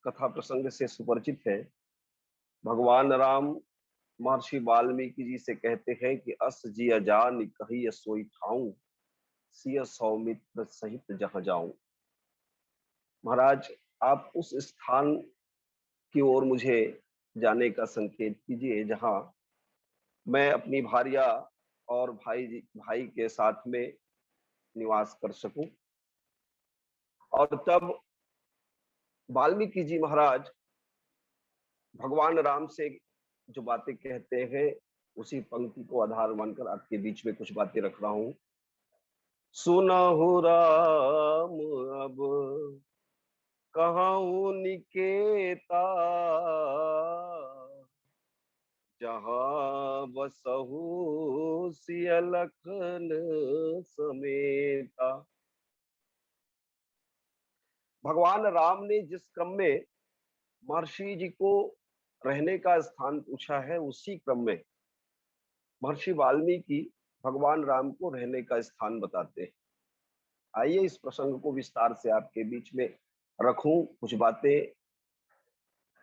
कथा प्रसंग से सुपरिचित है। भगवान राम महर्षि वाल्मीकि जी से कहते हैं कि अस जिय जान कहिय सोई ठाऊं, सिय सौमित्र सहित जहां जाऊं। महाराज, आप उस स्थान की ओर मुझे जाने का संकेत कीजिए जहां मैं अपनी भार्या और भाई के साथ में निवास कर सकूं। और तब वाल्मीकि जी महाराज भगवान राम से जो बातें कहते हैं, उसी पंक्ति को आधार मानकर आपके बीच में कुछ बातें रख रहा हूं। सुनहु राम अब कहूँ निकेता, जहाँ बसहु सिय लखन समेता। भगवान राम ने जिस क्रम में महर्षि जी को रहने का स्थान पूछा है, उसी क्रम में महर्षि वाल्मीकि भगवान राम को रहने का स्थान बताते हैं। आइए इस प्रसंग को विस्तार से आपके बीच में रखूं, कुछ बातें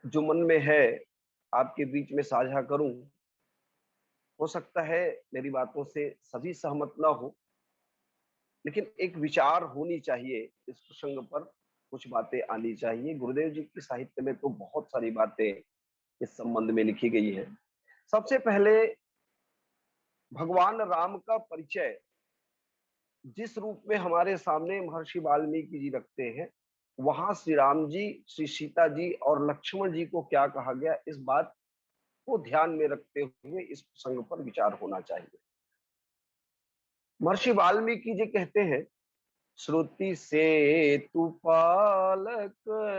जो मन में है आपके बीच में साझा करूं। हो सकता है मेरी बातों से सभी सहमत ना हो, लेकिन एक विचार होनी चाहिए इस प्रसंग पर, कुछ बातें आनी चाहिए। गुरुदेव जी के साहित्य में तो बहुत सारी बातें इस संबंध में लिखी गई है। सबसे पहले भगवान राम का परिचय जिस रूप में हमारे सामने महर्षि वाल्मीकि जी रखते हैं, वहां श्री राम जी, श्री सीता जी और लक्ष्मण जी को क्या कहा गया, इस बात को ध्यान में रखते हुए इस प्रसंग पर विचार होना चाहिए। महर्षि वाल्मीकि जी कहते हैं, श्रुति से तु पालक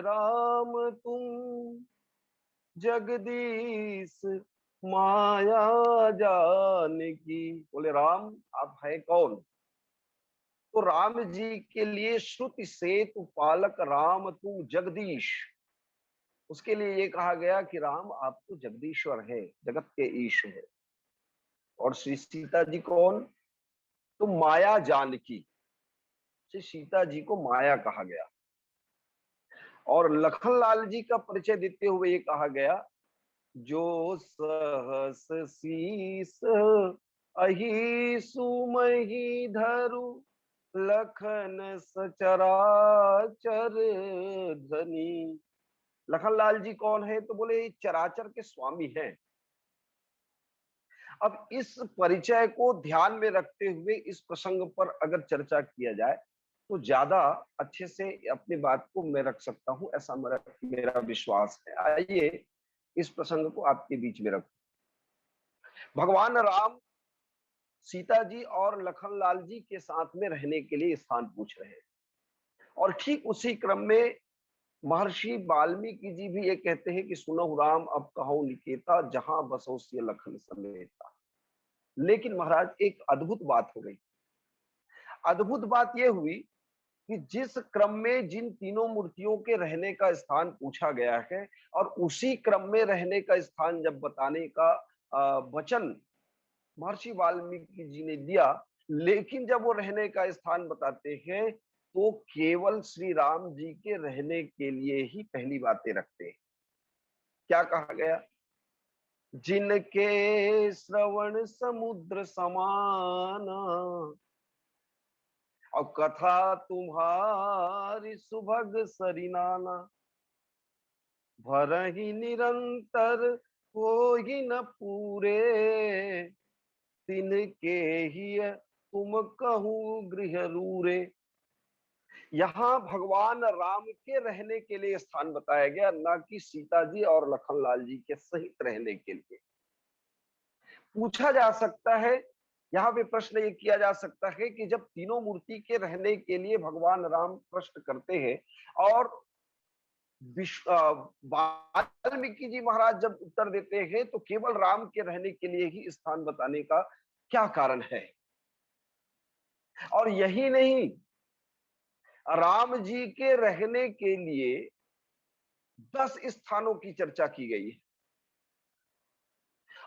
राम तुम, जगदीश माया जानकी। बोले राम आप है कौन? तो राम जी के लिए श्रुति से तु पालक राम तुम जगदीश, उसके लिए ये कहा गया कि राम आप तो जगदीश्वर है, जगत के ईश है। और श्री सीता जी कौन? तो माया जानकी, श्री सीता जी को माया कहा गया। और लखनलाल जी का परिचय देते हुए ये कहा गया, जो सहस शीस अहि सुमहि धरु, लखन सचराचर धनी। लखनलाल जी कौन है? तो बोले चराचर के स्वामी हैं। अब इस परिचय को ध्यान में रखते हुए इस प्रसंग पर अगर चर्चा किया जाए तो ज्यादा अच्छे से अपनी बात को मैं रख सकता हूं, ऐसा मेरा विश्वास है। आइए इस प्रसंग को आपके बीच में रखूं। भगवान राम सीता जी और लखनलाल जी के साथ में रहने के लिए स्थान पूछ रहे हैं, और ठीक उसी क्रम में महर्षि वाल्मीकि जी भी ये कहते हैं कि सुनहु राम अब कहूँ निकेता, जहां बसो सिय लखन समेता। लेकिन महाराज एक अद्भुत बात हो गई। अद्भुत बात यह हुई कि जिस क्रम में जिन तीनों मूर्तियों के रहने का स्थान पूछा गया है, और उसी क्रम में रहने का स्थान जब बताने का वचन महर्षि वाल्मीकि जी ने दिया, लेकिन जब वो रहने का स्थान बताते हैं तो केवल श्री राम जी के रहने के लिए ही पहली बातें रखते हैं। क्या कहा गया? जिनके श्रवण समुद्र समाना, और कथा तुम्हारी सुभग सरिनाना, भरहि निरंतर हो ही न पूरे, तिनके ही तुम कहूँ गृह रूरे। यहाँ भगवान राम के रहने के लिए स्थान बताया गया, न कि सीता जी और लखनलाल जी के सहित रहने के लिए। पूछा जा सकता है, यहाँ पे प्रश्न ये किया जा सकता है कि जब तीनों मूर्ति के रहने के लिए भगवान राम प्रश्न करते हैं और वाल्मीकि जी महाराज जब उत्तर देते हैं, तो केवल राम के रहने के लिए ही स्थान बताने का क्या कारण है? और यही नहीं, राम जी के रहने के लिए 10 स्थानों की चर्चा की गई है,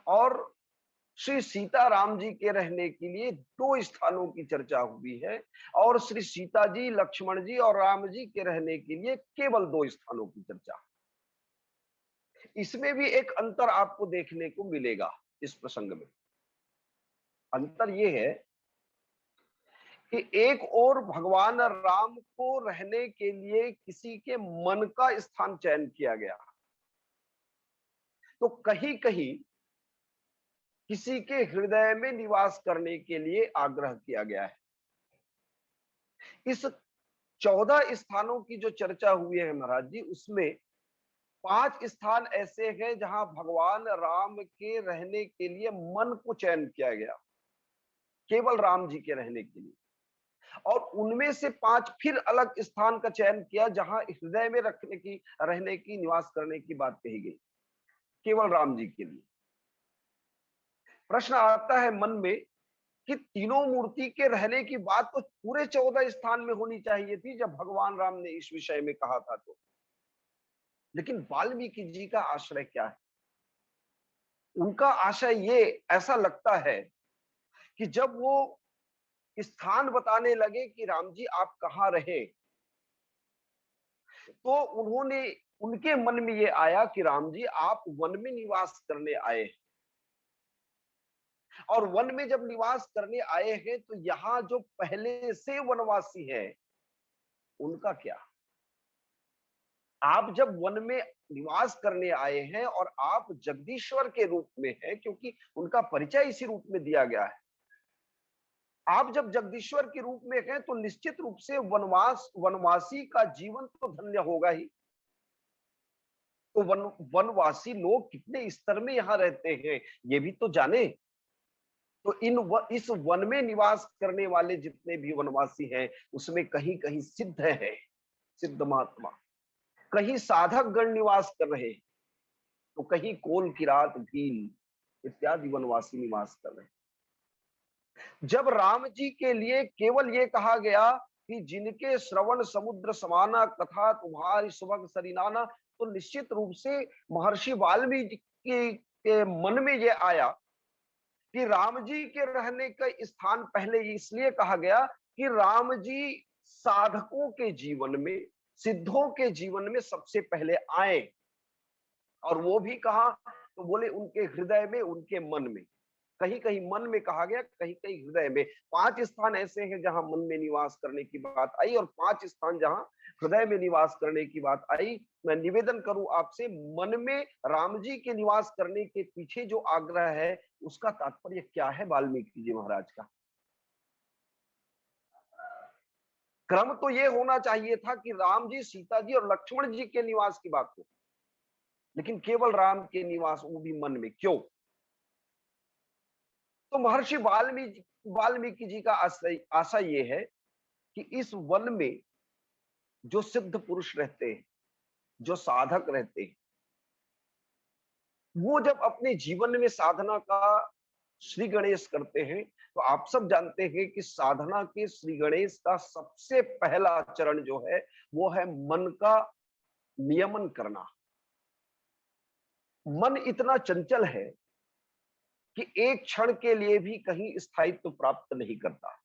और श्री सीता राम जी के रहने के लिए 2 स्थानों की चर्चा हुई है, और श्री सीता जी, लक्ष्मण जी और राम जी के रहने के लिए केवल 2 स्थानों की चर्चा। इसमें भी एक अंतर आपको देखने को मिलेगा इस प्रसंग में। अंतर ये है कि एक ओर भगवान राम को रहने के लिए किसी के मन का स्थान चयन किया गया, तो कहीं कहीं किसी के हृदय में निवास करने के लिए आग्रह किया गया है। इस 14 स्थानों की जो चर्चा हुई है महाराज जी, उसमें 5 स्थान ऐसे हैं जहां भगवान राम के रहने के लिए मन को चयन किया गया, केवल राम जी के रहने के लिए। और उनमें से 5 फिर अलग स्थान का चयन किया जहां हृदय में रखने की, रहने की, निवास करने की बात कही गई, केवल राम जी के लिए। प्रश्न आता है मन में कि तीनों मूर्ति के रहने की बात तो पूरे 14 स्थान में होनी चाहिए थी जब भगवान राम ने इस विषय में कहा था। तो लेकिन वाल्मीकि जी का आश्रय क्या है? उनका आशय ये ऐसा लगता है कि जब वो स्थान बताने लगे कि राम जी आप कहाँ रहे, तो उन्होंने, उनके मन में ये आया कि राम जी आप वन में निवास करने आए हैं, और वन में जब निवास करने आए हैं तो यहाँ जो पहले से वनवासी है उनका क्या? आप जब वन में निवास करने आए हैं और आप जगदीश्वर के रूप में हैं, क्योंकि उनका परिचय इसी रूप में दिया गया है, आप जब जगदीश्वर के रूप में हैं तो निश्चित रूप से वनवासी का जीवन तो धन्य होगा ही। तो वनवासी लोग कितने स्तर में यहाँ रहते हैं ये भी तो जाने। तो इस वन में निवास करने वाले जितने भी वनवासी हैं उसमें कहीं कहीं सिद्ध है, सिद्ध महात्मा, कहीं साधक गण निवास कर रहे हैं, तो कहीं कोल किरात भील इत्यादि वनवासी निवास कर रहे हैं। जब राम जी के लिए केवल ये कहा गया कि जिनके श्रवण समुद्र समाना कथा तुम्हारी सुभग सरिनाना, तो निश्चित रूप से महर्षि वाल्मीकि के मन में ये आया कि राम जी के रहने का स्थान पहले इसलिए कहा गया कि राम जी साधकों के जीवन में, सिद्धों के जीवन में सबसे पहले आए। और वो भी कहा, तो बोले उनके हृदय में, उनके मन में। कहीं कहीं मन में कहा गया, कहीं कहीं हृदय में। 5 स्थान ऐसे हैं जहां मन में निवास करने की बात आई और 5 स्थान जहां हृदय में निवास करने की बात आई। मैं निवेदन करूं आपसे, मन में राम जी के निवास करने के पीछे जो आग्रह है उसका तात्पर्य क्या है वाल्मीकि जी महाराज का? क्रम तो ये होना चाहिए था कि राम जी, सीता जी और लक्ष्मण जी के निवास की बात हो, लेकिन केवल राम के निवास, वो भी मन में, क्यों? तो महर्षि वाल्मीकि जी का आशा ये है कि इस वन में जो सिद्ध पुरुष रहते हैं, जो साधक रहते हैं, वो जब अपने जीवन में साधना का श्री गणेश करते हैं, तो आप सब जानते हैं कि साधना के श्री गणेश का सबसे पहला चरण जो है वो है मन का नियमन करना। मन इतना चंचल है कि एक क्षण के लिए भी कहीं स्थायित्व प्राप्त नहीं करता,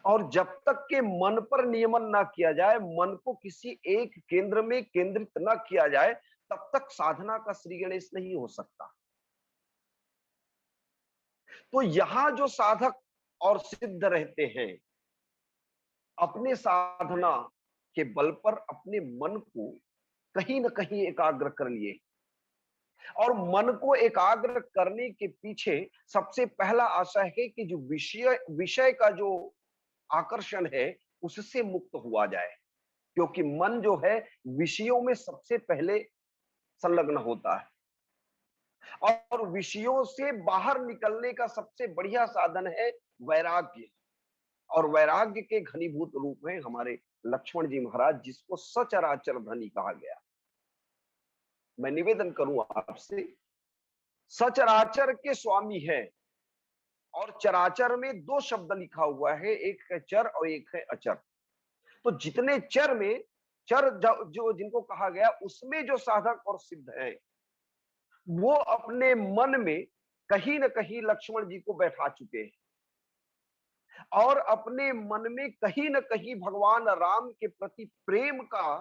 और जब तक के मन पर नियमन ना किया जाए, मन को किसी एक केंद्र में केंद्रित ना किया जाए, तब तक साधना का श्री गणेश नहीं हो सकता। तो यहां जो साधक और सिद्ध रहते हैं, अपने साधना के बल पर अपने मन को कहीं न कहीं एकाग्र कर लिए, और मन को एकाग्र करने के पीछे सबसे पहला आशय है कि जो विषय विषय का जो आकर्षण है उससे मुक्त हुआ जाए, क्योंकि मन जो है विषयों में सबसे पहले संलग्न होता है, और विषयों से बाहर निकलने का सबसे बढ़िया साधन है वैराग्य। और वैराग्य के घनीभूत रूप में हमारे लक्ष्मण जी महाराज, जिसको सचराचर धनी कहा गया। मैं निवेदन करूं आपसे, सचराचर के स्वामी है, और चराचर में 2 शब्द लिखा हुआ है, एक है चर और एक है अचर। तो जितने चर में, चर जो जिनको कहा गया, उसमें जो साधक और सिद्ध है, वो अपने मन में कहीं न कहीं लक्ष्मण जी को बैठा चुके हैं, और अपने मन में कहीं न कहीं भगवान राम के प्रति प्रेम का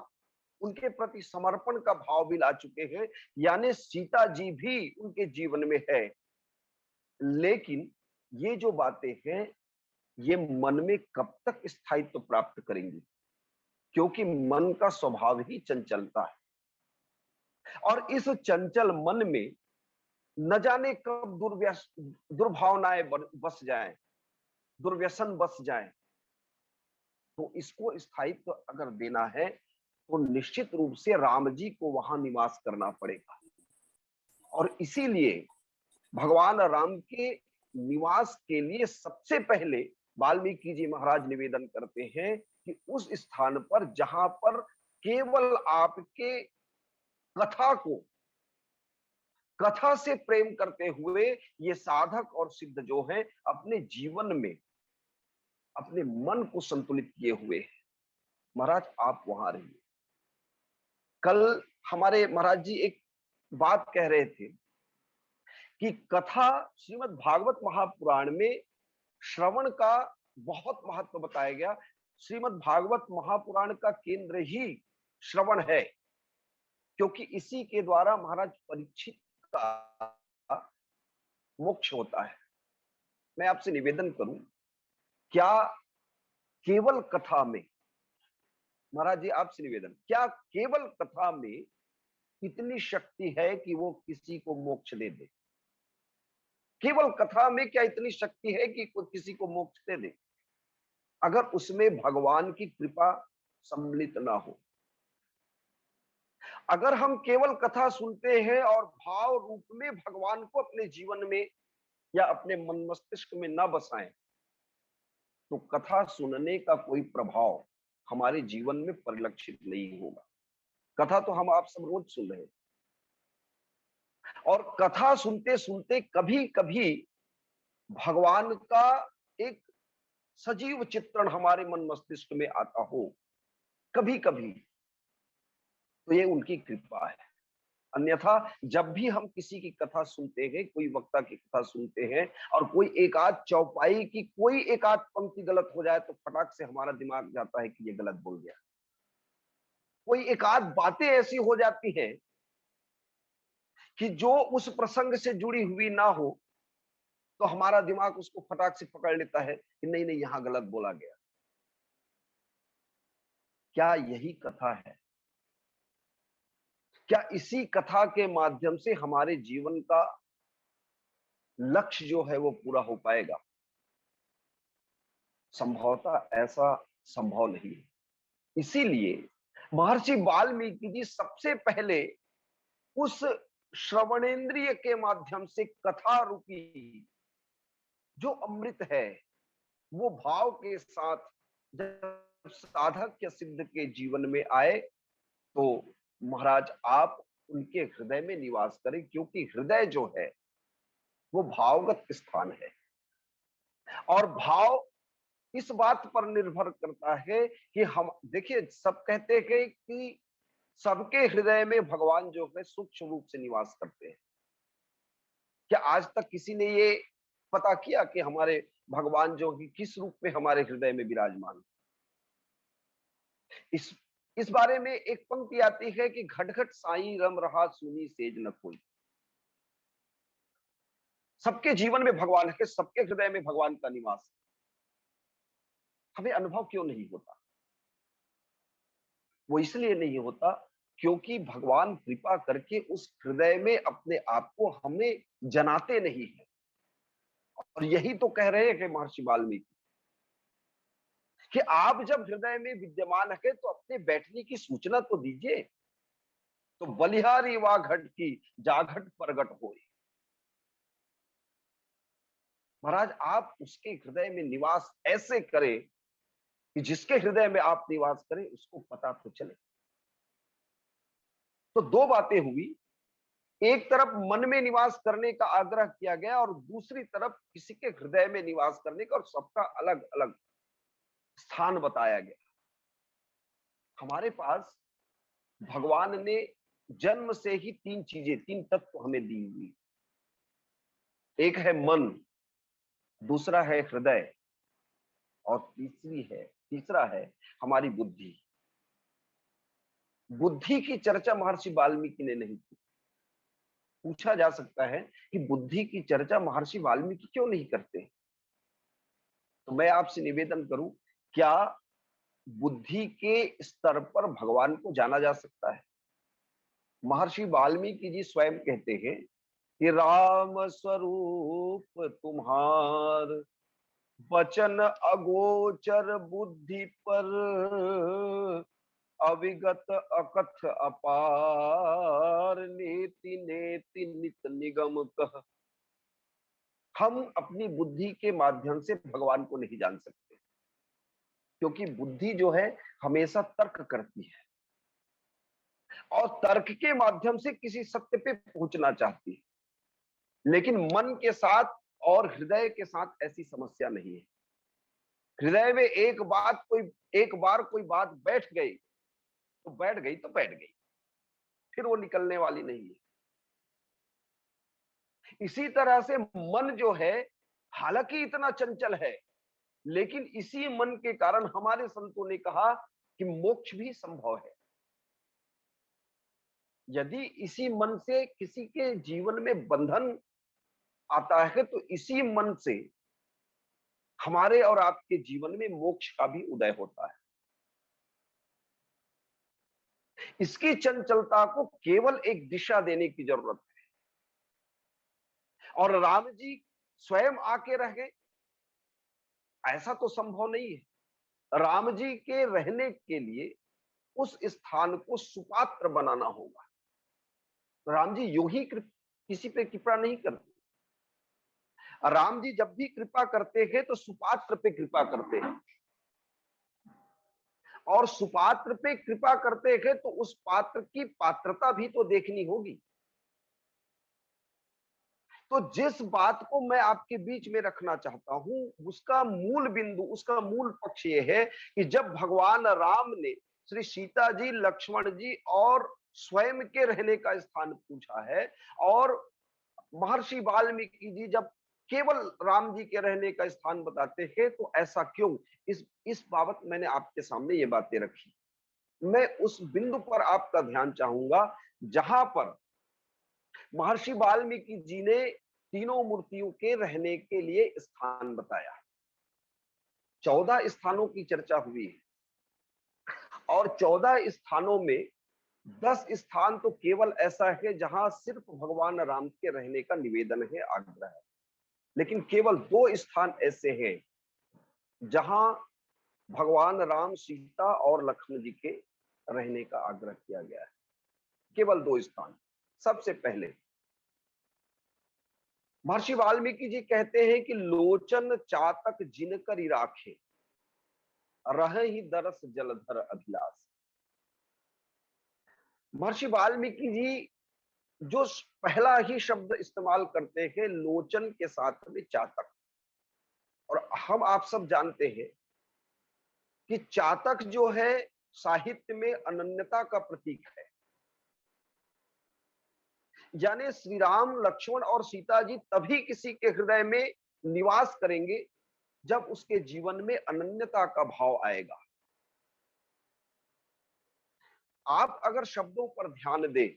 उनके प्रति समर्पण का भाव भी ला चुके हैं, यानी सीता जी भी उनके जीवन में है। लेकिन ये जो बातें हैं, ये मन में कब तक स्थायित्व प्राप्त करेंगी? क्योंकि मन का स्वभाव ही चंचलता है, और इस चंचल मन में न जाने कब दुर्भावनाएं बस जाएं, दुर्व्यसन बस जाएं। तो इसको स्थायित्व अगर देना है, तो निश्चित रूप से राम जी को वहां निवास करना पड़ेगा। और इसीलिए भगवान राम के निवास के लिए सबसे पहले वाल्मीकि जी महाराज निवेदन करते हैं कि उस स्थान पर जहां पर केवल आपके कथा से प्रेम करते हुए ये साधक और सिद्ध जो है अपने जीवन में अपने मन को संतुलित किए हुए हैं, महाराज आप वहां रहिए। कल हमारे महाराज जी एक बात कह रहे थे कि कथा श्रीमद् भागवत महापुराण में श्रवण का बहुत महत्व बताया गया। श्रीमद् भागवत महापुराण का केंद्र ही श्रवण है, क्योंकि इसी के द्वारा महाराज परीक्षित का मोक्ष होता है। मैं आपसे निवेदन करूं, क्या केवल कथा में, महाराज जी आपसे निवेदन, क्या केवल कथा में इतनी शक्ति है कि वो किसी को मोक्ष दे दे? केवल कथा में क्या इतनी शक्ति है कि कोई किसी को मोक्ष दे दे, अगर उसमें भगवान की कृपा सम्मिलित ना हो? अगर हम केवल कथा सुनते हैं और भाव रूप में भगवान को अपने जीवन में या अपने मन मस्तिष्क में ना बसाएं, तो कथा सुनने का कोई प्रभाव हमारे जीवन में परिलक्षित नहीं होगा। कथा तो हम आप सब रोज सुन रहे हैं, और कथा सुनते सुनते कभी कभी भगवान का एक सजीव चित्रण हमारे मन मस्तिष्क में आता हो, कभी कभी, तो ये उनकी कृपा है। अन्यथा जब भी हम किसी की कथा सुनते हैं, कोई वक्ता की कथा सुनते हैं, और कोई एक आध चौपाई की कोई एक आध पंक्ति गलत हो जाए, तो फटाक से हमारा दिमाग जाता है कि ये गलत बोल गया। कोई एक आध बातें ऐसी हो जाती हैं कि जो उस प्रसंग से जुड़ी हुई ना हो, तो हमारा दिमाग उसको फटाक से पकड़ लेता है कि नहीं नहीं, यहां गलत बोला गया। क्या यही कथा है? क्या इसी कथा के माध्यम से हमारे जीवन का लक्ष्य जो है वो पूरा हो पाएगा? संभवतः ऐसा संभव नहीं है। इसीलिए महर्षि वाल्मीकि जी सबसे पहले उस श्रवणेन्द्रिय के माध्यम से कथा रूपी जो अमृत है, वो भाव के साथ जब साधक या सिद्ध के जीवन में आए, तो महाराज आप उनके हृदय में निवास करें, क्योंकि हृदय जो है वो भावगत स्थान है। और भाव इस बात पर निर्भर करता है कि हम देखिए, सब कहते हैं कि सबके हृदय में भगवान जो है सूक्ष्म रूप से निवास करते हैं। क्या आज तक किसी ने ये पता किया कि हमारे भगवान जो कि किस रूप में हमारे हृदय में विराजमान? इस बारे में एक पंक्ति आती है कि घट घट साईं रम रहा सुनी सेज न कोई। सबके जीवन में भगवान है, सबके हृदय में भगवान का निवास। हमें अनुभव क्यों नहीं होता? वो इसलिए नहीं होता क्योंकि भगवान कृपा करके उस हृदय में अपने आप को हमें जनाते नहीं है। और यही तो कह रहे हैं महर्षि वाल्मीकि कि आप जब हृदय में विद्यमान है, तो अपने बैठने की सूचना तो दीजिए। तो बलिहारी वा घट की जाघट परगट होए। महाराज आप उसके हृदय में निवास ऐसे करें कि जिसके हृदय में आप निवास करें उसको पता तो चले। तो दो बातें हुई, एक तरफ मन में निवास करने का आग्रह किया गया, और दूसरी तरफ किसी के हृदय में निवास करने का, और सबका अलग अलग स्थान बताया गया। हमारे पास भगवान ने जन्म से ही तीन चीजें, तीन तत्व हमें दी हुई। एक है मन, दूसरा है हृदय, और तीसरा है हमारी बुद्धि। बुद्धि की चर्चा महर्षि वाल्मीकि ने नहीं की। पूछा जा सकता है कि बुद्धि की चर्चा महर्षि वाल्मीकि क्यों नहीं करते? तो मैं आपसे निवेदन करूं, क्या बुद्धि के स्तर पर भगवान को जाना जा सकता है? महर्षि वाल्मीकि जी स्वयं कहते हैं कि राम स्वरूप तुम्हार, वचन अगोचर बुद्धि पर, अविगत अकथ अपार, नेति नेति नित निगम कह। हम अपनी बुद्धि के माध्यम से भगवान को नहीं जान सकते, क्योंकि बुद्धि जो है हमेशा तर्क करती है और तर्क के माध्यम से किसी सत्य पे पहुंचना चाहती है। लेकिन मन के साथ और हृदय के साथ ऐसी समस्या नहीं है। हृदय में एक बार कोई बात बैठ गई तो बैठ गई तो बैठ गई, फिर वो निकलने वाली नहीं है। इसी तरह से मन जो है, हालांकि इतना चंचल है, लेकिन इसी मन के कारण हमारे संतों ने कहा कि मोक्ष भी संभव है। यदि इसी मन से किसी के जीवन में बंधन आता है तो इसी मन से हमारे और आपके जीवन में मोक्ष का भी उदय होता है। इसकी चंचलता को केवल एक दिशा देने की जरूरत है, और राम जी स्वयं आके रह गए ऐसा तो संभव नहीं है। राम जी के रहने के लिए उस स्थान को सुपात्र बनाना होगा। राम जी यूं ही किसी पे कृपा नहीं करते। राम जी जब भी कृपा करते हैं तो सुपात्र पे कृपा करते हैं, और सुपात्र पे कृपा करते हैं तो उस पात्र की पात्रता भी तो देखनी होगी। तो जिस बात को मैं आपके बीच में रखना चाहता हूं, उसका मूल बिंदु, उसका मूल पक्ष यह है कि जब भगवान राम ने श्री सीता जी, लक्ष्मण जी और स्वयं के रहने का स्थान पूछा है, और महर्षि वाल्मीकि जी जब केवल राम जी के रहने का स्थान बताते हैं, तो ऐसा क्यों? इस बाबत मैंने आपके सामने ये बातें रखी। मैं उस बिंदु पर आपका ध्यान चाहूंगा जहां पर महर्षि वाल्मीकि जी ने तीनों मूर्तियों के रहने के लिए स्थान बताया। 14 स्थानों की चर्चा हुई है, और 14 स्थानों में 10 स्थान तो केवल ऐसा है जहां सिर्फ भगवान राम के रहने का निवेदन है, आग्रह है। लेकिन केवल 2 स्थान ऐसे हैं जहां भगवान राम, सीता और लक्ष्मण जी के रहने का आग्रह किया गया है। केवल 2 स्थान। सबसे पहले महर्षि वाल्मीकि जी कहते हैं कि लोचन चातक जिनकर राखे, रहे ही दरस जलधर अभिलाष। महर्षि वाल्मीकि जी जो पहला ही शब्द इस्तेमाल करते हैं लोचन के साथ में चातक, और हम आप सब जानते हैं कि चातक जो है साहित्य में अनन्यता का प्रतीक है। यानी श्री राम, लक्ष्मण और सीता जी तभी किसी के हृदय में निवास करेंगे जब उसके जीवन में अनन्यता का भाव आएगा। आप अगर शब्दों पर ध्यान दें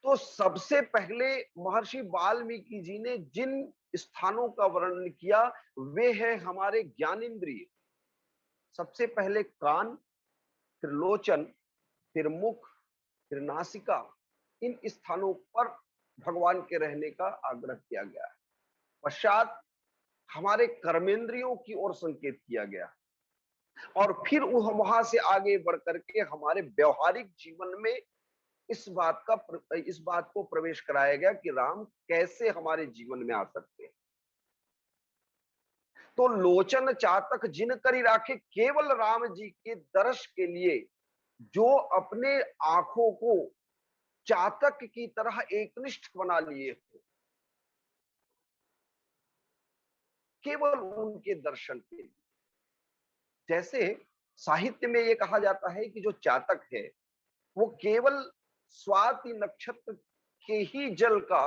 तो सबसे पहले महर्षि वाल्मीकि जी ने जिन स्थानों का वर्णन किया वे है हमारे ज्ञानेंद्रिय। सबसे पहले कान, फिर लोचन, फिर मुख, फिर नासिका। इन स्थानों पर भगवान के रहने का आग्रह किया गया है। पश्चात हमारे कर्मेंद्रियों की ओर संकेत किया गया, और फिर वहां से आगे बढ़ करके हमारे व्यवहारिक जीवन में इस बात को प्रवेश कराया गया कि राम कैसे हमारे जीवन में आ सकते हैं। तो लोचन चातक जिन करी राखे, केवल राम जी के दर्श के लिए जो अपने आंखों को चातक की तरह एकनिष्ठ बना लिए हो, केवल उनके दर्शन के लिए। जैसे साहित्य में यह कहा जाता है कि जो चातक है वो केवल स्वाति नक्षत्र के ही जल का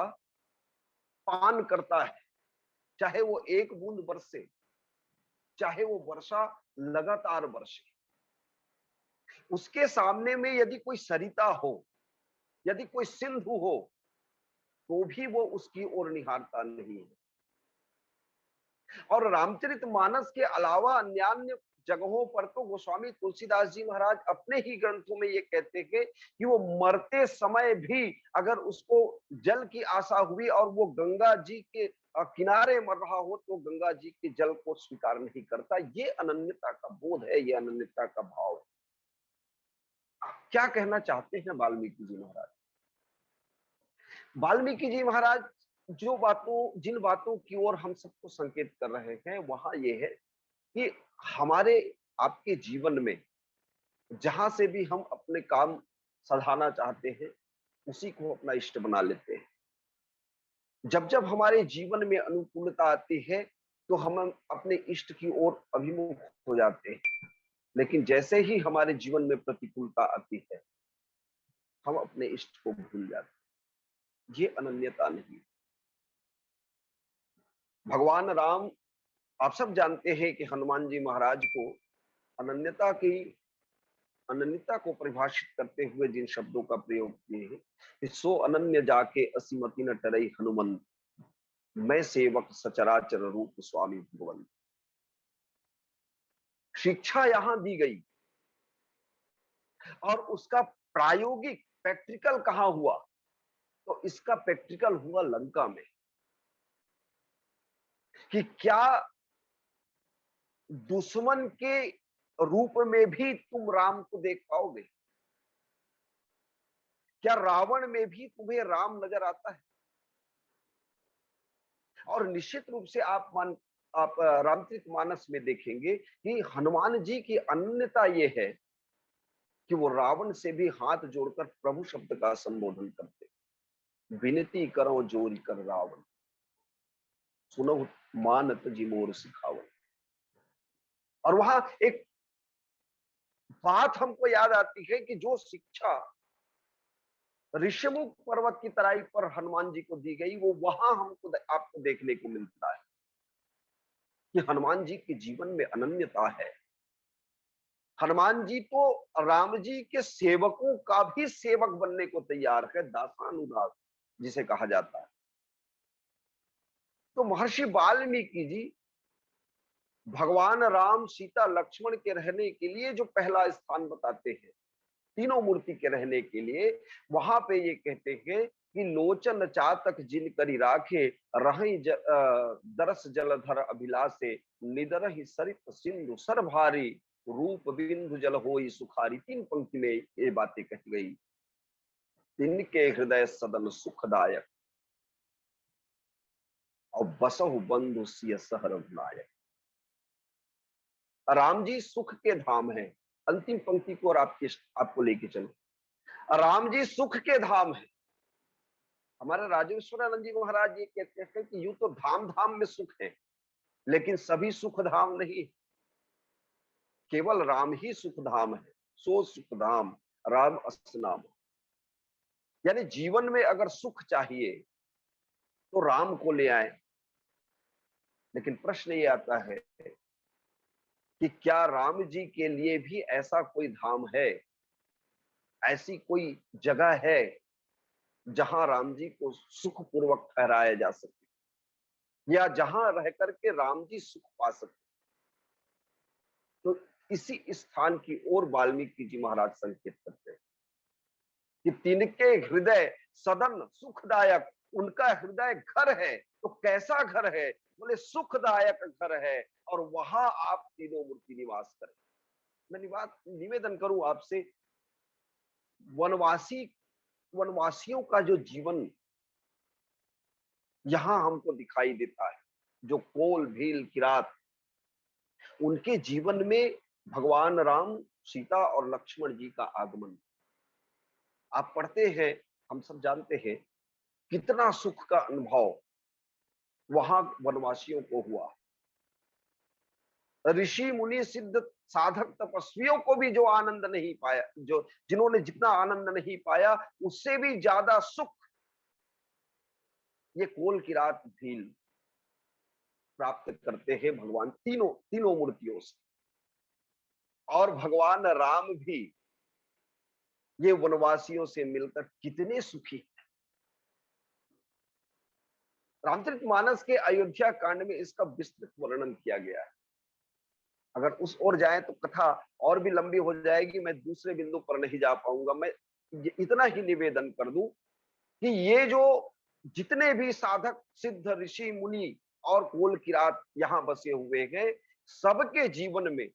पान करता है, चाहे वो एक बूंद बरसे, चाहे वो वर्षा लगातार बरसे। उसके सामने में यदि कोई सरिता हो, यदि कोई सिंधु हो, तो भी वो उसकी ओर निहारता नहीं है। और रामचरितमानस के अलावा अन्य जगहों पर तो गोस्वामी तुलसीदास जी महाराज अपने ही ग्रंथों में ये कहते हैं कि वो मरते समय भी अगर उसको जल की आशा हुई और वो गंगा जी के किनारे मर रहा हो तो गंगा जी के जल को स्वीकार नहीं करता। ये अनन्यता का बोध है, ये अनन्यता का भाव है। क्या कहना चाहते हैं वाल्मीकि जी महाराज? वाल्मीकि जी महाराज जिन बातों की ओर हम सबको संकेत कर रहे हैं वहां ये है कि हमारे आपके जीवन में जहां से भी हम अपने काम सधारना चाहते हैं, उसी को अपना इष्ट बना लेते हैं। जब जब हमारे जीवन में अनुकूलता आती है तो हम अपने इष्ट की ओर अभिमुख हो जाते हैं, लेकिन जैसे ही हमारे जीवन में प्रतिकूलता आती है हम अपने इष्ट को भूल जाते हैं। ये अनन्यता नहीं। भगवान राम, आप सब जानते हैं कि हनुमान जी महाराज को अनन्यता की अनन्यता को परिभाषित करते हुए जिन शब्दों का प्रयोग किए हैं कि सो अनन्य जाके असीमति न टरई हनुमंत, मैं सेवक सचराचर रूप स्वामी भगवंत। शिक्षा यहां दी गई और उसका प्रायोगिक प्रैक्टिकल कहां हुआ? तो इसका प्रैक्टिकल हुआ लंका में। कि क्या दुश्मन के रूप में भी तुम राम को देख पाओगे? क्या रावण में भी तुम्हें राम नजर आता है? और निश्चित रूप से आप रामचरितमानस में देखेंगे कि हनुमान जी की अनन्यता ये है कि वो रावण से भी हाथ जोड़कर प्रभु शब्द का संबोधन करते। विनती करो जोरी कर रावण, सुनो मानत जी मोर सिखावन। और वहां एक बात हमको याद आती है कि जो शिक्षा ऋषिमुख पर्वत की तराई पर हनुमान जी को दी गई वो वहां हमको आपको देखने को मिलता है कि हनुमान जी के जीवन में अनन्यता है। हनुमान जी तो राम जी के सेवकों का भी सेवक बनने को तैयार है, दासानुदास जिसे कहा जाता है। तो महर्षि वाल्मीकि जी भगवान राम सीता लक्ष्मण के रहने के लिए जो पहला स्थान बताते हैं, तीनों मूर्ति के रहने के लिए, वहां पे ये कहते हैं कि लोचन चातक जिन करी राखे, रहि दरस जलधर अभिलाषे, निदरहि सरित सिंधु सर भारी, रूप बिंदु जल होई सुखारी। तीन पंक्ति में ये बातें कही गई। तिनके हृदय सदन सुखदायक, और बसहु बंधु सिय सहर नायक। राम जी सुख के धाम है। अंतिम पंक्ति को और आपको लेके चलो। राम जी सुख के धाम है। हमारे राजेश्वरानंद जी महाराज ये कहते हैं कि यूं तो धाम धाम में सुख है, लेकिन सभी सुख धाम नहीं, केवल राम ही सुख धाम है। सो सुख धाम राम असनाम। यानी जीवन में अगर सुख चाहिए तो राम को ले आए। लेकिन प्रश्न ये आता है कि क्या राम जी के लिए भी ऐसा कोई धाम है, ऐसी कोई जगह है जहां राम जी को सुख पूर्वक ठहराया जा सके, या जहां रह करके राम जी सुख पा सके? तो इसी स्थान की ओर वाल्मीकि जी महाराज संकेत करते हैं कि तिनके हृदय सदन सुखदायक। उनका हृदय घर है, तो कैसा घर है? बोले सुखदायक घर है, और वहां आप तीनों मूर्ति निवास करें। मैं निवेदन करूं आपसे, वनवासी वनवासियों का जो जीवन यहां हमको दिखाई देता है, जो कोल भील किरात, उनके जीवन में भगवान राम, सीता और लक्ष्मण जी का आगमन। आप पढ़ते हैं, हम सब जानते हैं कितना सुख का अनुभव वहां वनवासियों को हुआ। ऋषि मुनि सिद्ध साधक तपस्वियों को भी जो आनंद नहीं पाया, जो जिन्होंने जितना आनंद नहीं पाया, उससे भी ज्यादा सुख ये कोल की रात भील प्राप्त करते हैं भगवान तीनों तीनों मूर्तियों से। और भगवान राम भी ये वनवासियों से मिलकर कितने सुखी। रामचरितमानस के अयोध्या कांड में इसका विस्तृत वर्णन किया गया है। अगर उस ओर जाए तो कथा और भी लंबी हो जाएगी, मैं दूसरे बिंदु पर नहीं जा पाऊंगा। मैं इतना ही निवेदन कर दूं कि ये जो जितने भी साधक सिद्ध ऋषि मुनि और कोल किरात यहाँ बसे हुए हैं, सबके जीवन में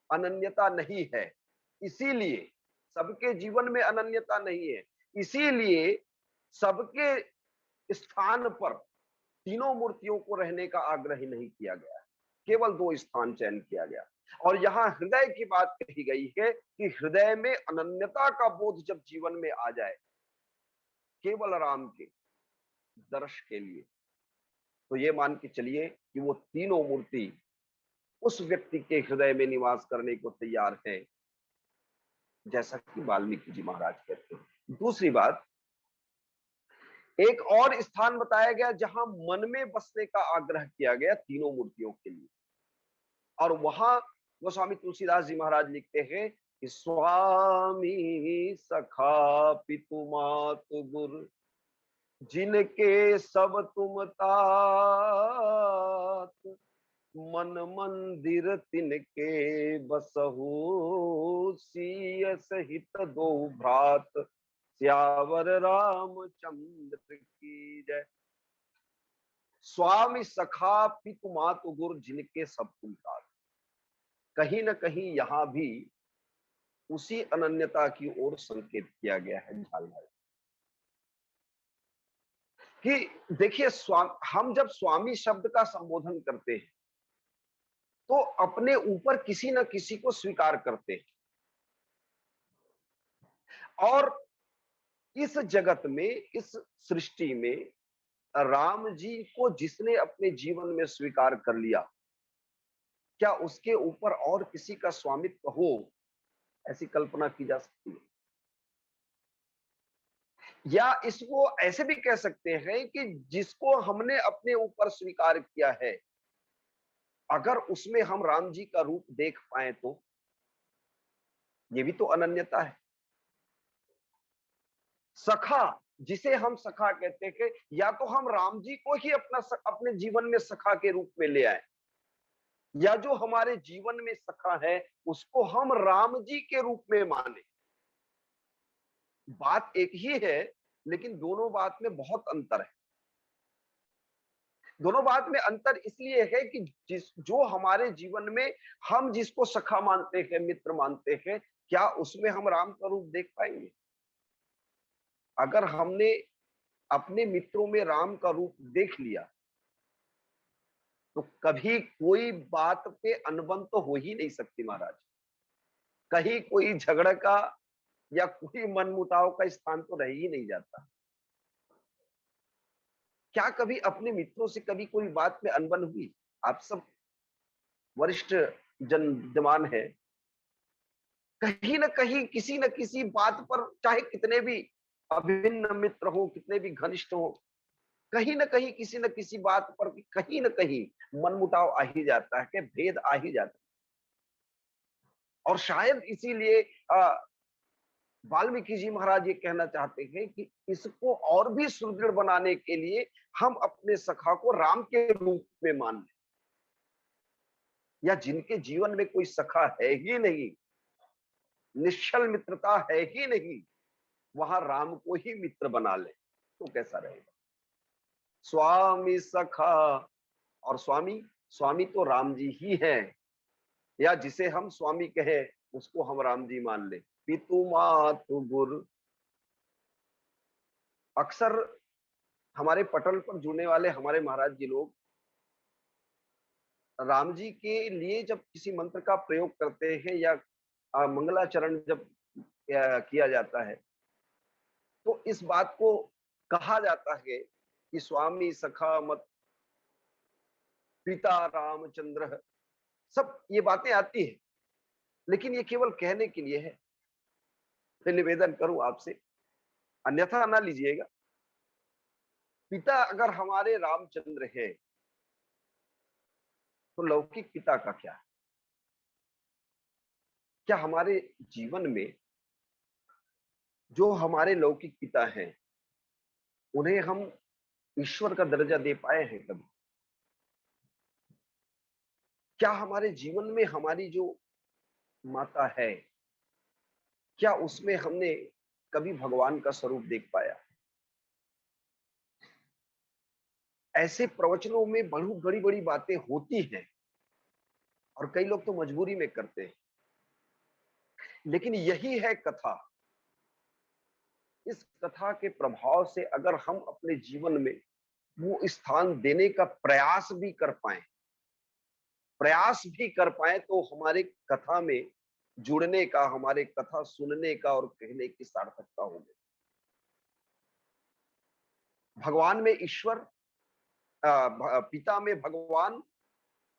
अनन्यता नहीं है। इसीलिए सबके जीवन में अनन्यता नहीं है, इसीलिए सबके स्थान पर तीनों मूर्तियों को रहने का आग्रह नहीं किया गया, केवल दो स्थान चयन किया गया। और यहाँ हृदय की बात कही गई है कि हृदय में अनन्यता का बोध जब जीवन में आ जाए केवल राम के दर्श के लिए, तो ये मान के चलिए कि वो तीनों मूर्ति उस व्यक्ति के हृदय में निवास करने को तैयार है, जैसा कि वाल्मीकि जी महाराज कहते हैं। दूसरी बात, एक और स्थान बताया गया जहां मन में बसने का आग्रह किया गया तीनों मूर्तियों के लिए, और वहां गोस्वामी तुलसीदास जी महाराज लिखते हैं कि स्वामी सखा पितु मातु गुरु जिनके सब तुम तात, मन मंदिर तिनके बसहु सिय सहित दो भ्रात, सियावर रामचंद्र की जय। स्वामी सखा पितु मातु गुरु जिनके सब तुम तात, कहीं ना कहीं यहां भी उसी अनन्यता की ओर संकेत किया गया है झालवाड़, कि देखिए हम जब स्वामी शब्द का संबोधन करते हैं तो अपने ऊपर किसी न किसी को स्वीकार करते हैं। और इस जगत में, इस सृष्टि में राम जी को जिसने अपने जीवन में स्वीकार कर लिया, क्या उसके ऊपर और किसी का स्वामित्व हो, ऐसी कल्पना की जा सकती है? या इसको ऐसे भी कह सकते हैं कि जिसको हमने अपने ऊपर स्वीकार किया है, अगर उसमें हम राम जी का रूप देख पाए तो ये भी तो अनन्यता है। सखा, जिसे हम सखा कहते हैं, या तो हम राम जी को ही अपने जीवन में सखा के रूप में ले आए, या जो हमारे जीवन में सखा है उसको हम राम जी के रूप में माने। बात एक ही है, लेकिन दोनों बात में बहुत अंतर है। दोनों बात में अंतर इसलिए है कि जो हमारे जीवन में हम जिसको सखा मानते हैं, मित्र मानते हैं, क्या उसमें हम राम का रूप देख पाएंगे? अगर हमने अपने मित्रों में राम का रूप देख लिया तो कभी कोई बात पे अनबन तो हो ही नहीं सकती महाराज। कहीं कोई झगड़ा का या कोई मनमुटाव का स्थान तो रह ही नहीं जाता। क्या कभी अपने मित्रों से कभी कोई बात में अनबन हुई? आप सब वरिष्ठ जमान है, कहीं ना कहीं किसी न किसी बात पर, चाहे कितने भी अभिन्न मित्र हो, कितने भी घनिष्ठ हो, कहीं ना कहीं किसी न किसी बात पर कहीं ना कहीं मनमुटाव आ ही जाता है, कि भेद आ ही जाता है। और शायद इसीलिए वाल्मीकि जी महाराज ये कहना चाहते हैं कि इसको और भी सुदृढ़ बनाने के लिए हम अपने सखा को राम के रूप में मान लें, या जिनके जीवन में कोई सखा है ही नहीं, निश्चल मित्रता है ही नहीं, वहां राम को ही मित्र बना ले तो कैसा रहेगा? स्वामी सखा, और स्वामी, स्वामी तो राम जी ही है, या जिसे हम स्वामी कहे उसको हम राम जी मान ले। पितु मातु गुरु, अक्सर हमारे पटल पर जुड़ने वाले हमारे महाराज जी लोग राम जी के लिए जब किसी मंत्र का प्रयोग करते हैं, या मंगलाचरण जब किया जाता है, तो इस बात को कहा जाता है कि स्वामी सखा मत पिता रामचंद्र, सब ये बातें आती है, लेकिन ये केवल कहने के लिए है। मैं निवेदन करूं आपसे, अन्यथा ना लीजिएगा। पिता अगर हमारे रामचंद्र है तो लौकिक पिता का क्या है? क्या हमारे जीवन में जो हमारे लौकिक पिता हैं, उन्हें हम ईश्वर का दर्जा दे पाए हैं कभी? क्या हमारे जीवन में हमारी जो माता है, क्या उसमें हमने कभी भगवान का स्वरूप देख पाया? ऐसे प्रवचनों में बड़ी बड़ी बातें होती हैं और कई लोग तो मजबूरी में करते हैं, लेकिन यही है कथा। इस कथा के प्रभाव से अगर हम अपने जीवन में वो स्थान देने का प्रयास भी कर पाए, तो हमारे कथा में जुड़ने का, हमारे कथा सुनने का और कहने की सार्थकता होगी। भगवान में ईश्वर, पिता में भगवान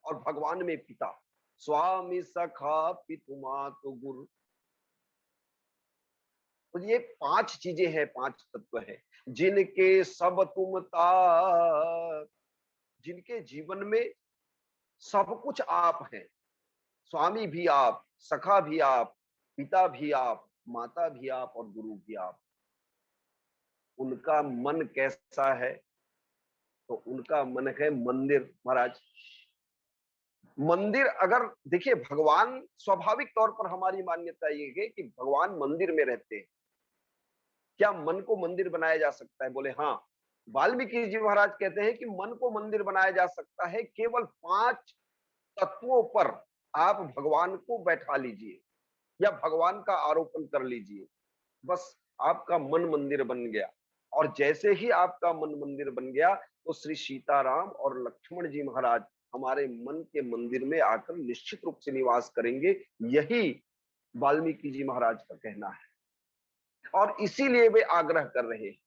और भगवान में पिता। स्वामी सखा पितुमातु गुरु। तो ये 5 चीजें हैं, 5 तत्व हैं, जिनके सब तुम ता, जिनके जीवन में सब कुछ आप हैं। स्वामी भी आप, सखा भी आप, पिता भी आप, माता भी आप और गुरु भी आप। उनका मन कैसा है? तो उनका मन है मंदिर महाराज। मंदिर, अगर देखिए, भगवान स्वाभाविक तौर पर, हमारी मान्यता ये है कि भगवान मंदिर में रहते हैं। क्या मन को मंदिर बनाया जा सकता है? बोले हाँ। वाल्मीकि जी महाराज कहते हैं कि मन को मंदिर बनाया जा सकता है, केवल 5 तत्वों पर आप भगवान को बैठा लीजिए या भगवान का आरोपण कर लीजिए, बस आपका मन मंदिर बन गया। और जैसे ही आपका मन मंदिर बन गया, तो श्री सीताराम और लक्ष्मण जी महाराज हमारे मन के मंदिर में आकर निश्चित रूप से निवास करेंगे। यही वाल्मीकि जी महाराज का कहना है और इसीलिए वे आग्रह कर रहे हैं।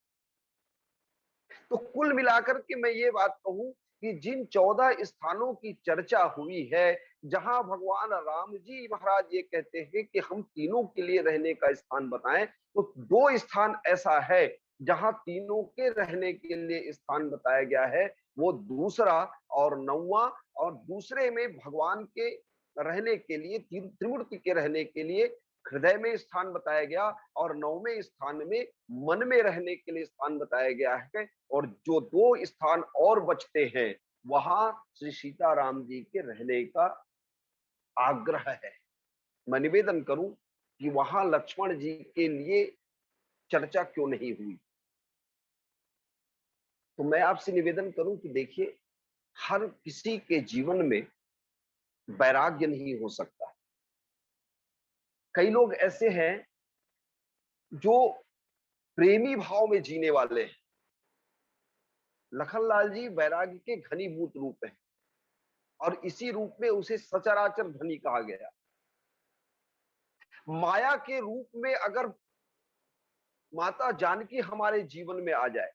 तो कुल मिलाकर के मैं ये बात कहूं कि जिन 14 स्थानों की चर्चा हुई है, जहां भगवान राम जी महाराज ये कहते हैं कि हम तीनों के लिए रहने का स्थान बताएं, तो 2 स्थान ऐसा है जहां तीनों के रहने के लिए स्थान बताया गया है, वो दूसरा और 9वां। और दूसरे में भगवान के रहने के लिए, त्रिमूर्ति के रहने के लिए हृदय में स्थान बताया गया, और 9वें स्थान में मन में रहने के लिए स्थान बताया गया है। और जो 2 स्थान और बचते हैं, वहां श्री सीताराम जी के रहने का आग्रह है। मैं निवेदन करूं कि वहां लक्ष्मण जी के लिए चर्चा क्यों नहीं हुई? तो मैं आपसे निवेदन करूं कि देखिए, हर किसी के जीवन में वैराग्य नहीं हो सकता। कई लोग ऐसे हैं जो प्रेमी भाव में जीने वाले हैं। लखनलाल जी वैराग्य के घनीभूत रूप हैं और इसी रूप में उसे सचराचर धनी कहा गया। माया के रूप में अगर माता जानकी हमारे जीवन में आ जाए,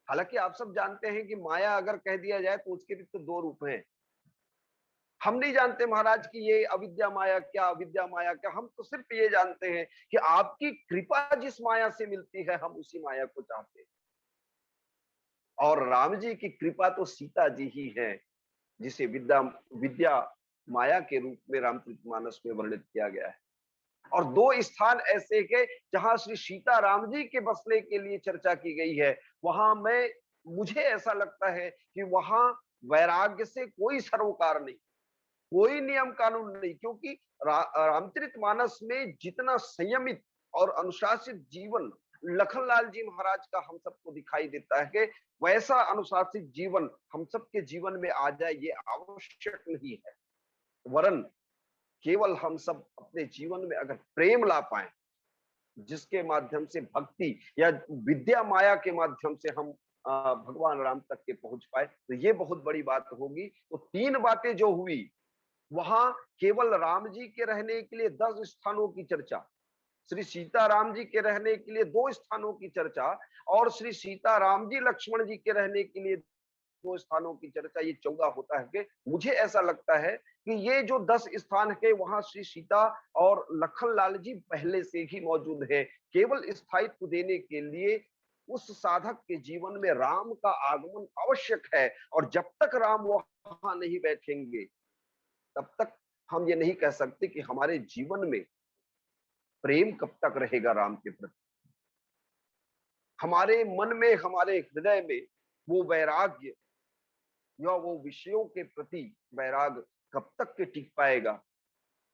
हालांकि आप सब जानते हैं कि माया अगर कह दिया जाए तो उसके भी तो 2 रूप हैं। हम नहीं जानते महाराज कि ये अविद्या माया क्या, अविद्या माया क्या। हम तो सिर्फ ये जानते हैं कि आपकी कृपा जिस माया से मिलती है, हम उसी माया को चाहते हैं। और राम जी की कृपा तो सीता जी ही है, जिसे विद्या विद्या माया के रूप में रामचरितमानस में वर्णित किया गया है। और 2 स्थान ऐसे के जहां श्री सीता राम जी के बसने के लिए चर्चा की गई है, वहां मुझे ऐसा लगता है कि वहां वैराग्य से कोई सरोकार नहीं, कोई नियम कानून नहीं। क्योंकि रामचरितमानस में जितना संयमित और अनुशासित जीवन लखनलाल जी महाराज का हम सबको दिखाई देता है, कि वैसा अनुशासित जीवन हम सबके जीवन में आ जाए, ये आवश्यक नहीं है। वरन केवल हम सब अपने जीवन में अगर प्रेम ला पाए, जिसके माध्यम से भक्ति या विद्या माया के माध्यम से हम भगवान राम तक के पहुंच पाए, तो ये बहुत बड़ी बात होगी। तो 3 बातें जो हुई, वहां केवल राम जी के रहने के लिए 10 स्थानों की चर्चा, श्री सीताराम जी के रहने के लिए 2 स्थानों की चर्चा, और श्री सीताराम जी लक्ष्मण जी के रहने के लिए 2 स्थानों की चर्चा, ये 14 होता है। कि मुझे ऐसा लगता है कि ये जो 10 स्थान है, वहां श्री सीता और लखनलाल जी पहले से ही मौजूद है, केवल स्थायित्व देने के लिए। उस साधक के जीवन में राम का आगमन आवश्यक है, और जब तक राम वहां नहीं बैठेंगे, तब तक हम ये नहीं कह सकते कि हमारे जीवन में प्रेम कब तक रहेगा राम के प्रति? हमारे मन में, हमारे हृदय में वो वैराग्य या वो विषयों के प्रति वैराग कब तक के टिक पाएगा,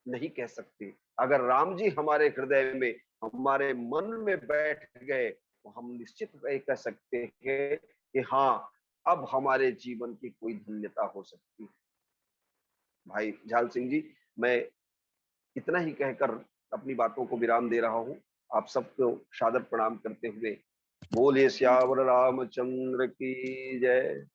नहीं कह सकते। अगर राम जी हमारे हृदय में, हमारे मन में बैठ गए, तो हम निश्चित ये कह सकते हैं कि हाँ, अब हमारे जीवन की कोई धन्यता हो सकती है। भाई झाल सिंह जी, मैं इतना ही कहकर अपनी बातों को विराम दे रहा हूँ। आप सबको सादर प्रणाम करते हुए, बोलिए सियावर रामचंद्र की जय।